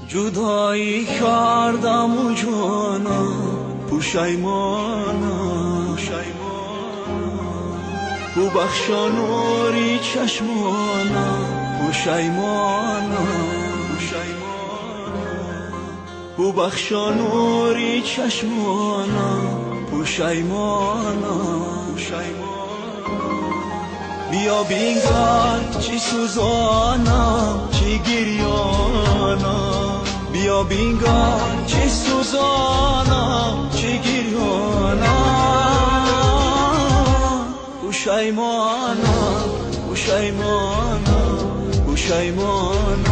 جدایی کردم و جانم پوشیمانم ببخشانوری چشمانم پوشیمانم ببخشانوری چشمانم پوشیمانم بیا بینگر چی سوزانم چی گریانم بیا بینگر چی سوزانم چی گریانم پوشیمانم پوشیمانم پوشیمانم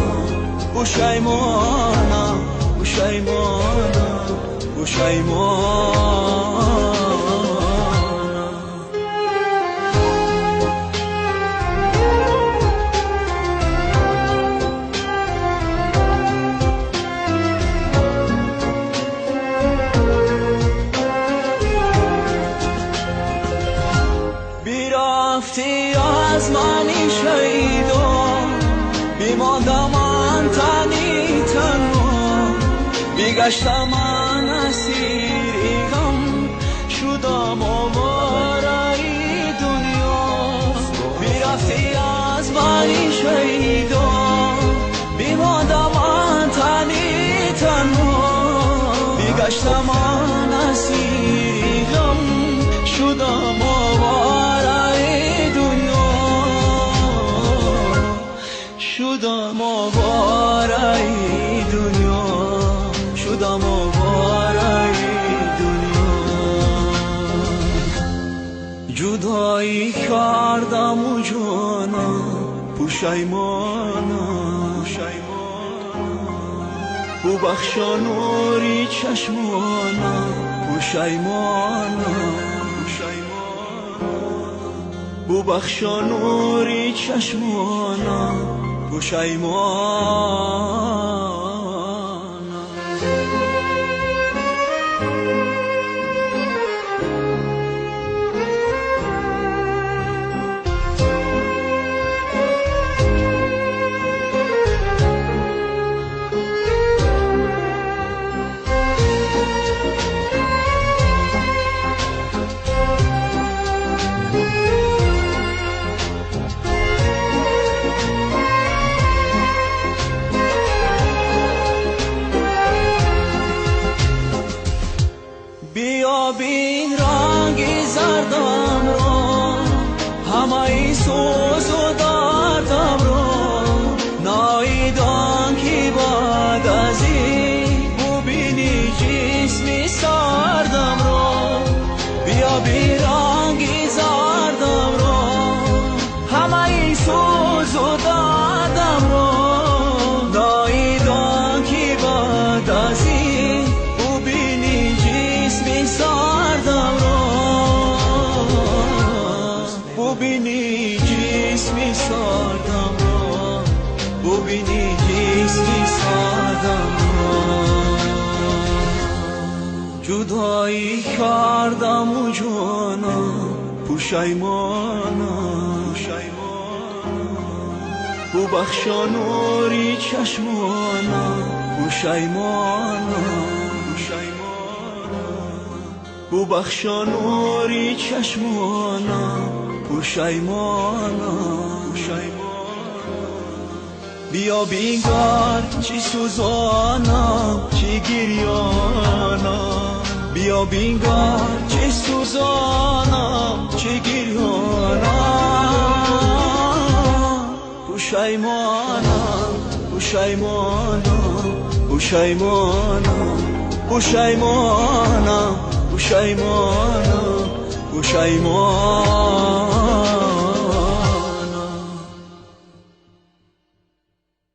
پوشیمانم پوشیمانم پوشیمانم رفتی از منی شیدا بیماندم من تنی تنها بیگشتم من اسیری غم شدم آواره دنیا بیرفتی از منی شیدا بیماندم من تنی تنها بیگشتم من اسیری غم شدم آواره دنیا شدم آواره دنیا شدم آواره دنیا جدایی کردم و جانم پوشیمانم ببخشانوری چشمانم پوشیمانم ببخشانوری چشمانم پوشیمانم بیا بین رنگی زردم را همه ای سوز و دردم را نایدان که بعد از این ببینی جسمی سردم را بیا بین رنگی زردم را همه ای سوز و دردم را نایدان که بعد از این ببینی سردم را ببینی جسمی سردم را ببینی جسمی سردم را جدایی کردم و جانم پوشیمانم ببخشانوری چشمانم پوشیمانم ببخشانوری چشمانم پوشیمانم بیا بینگر چی سوزانم چی گریانم بیا بینگر چی سوزانم چی گریانم پوشیمانم پوشیمانم پوشیمانم پوشیمانم پوشیمانم پوشیمانم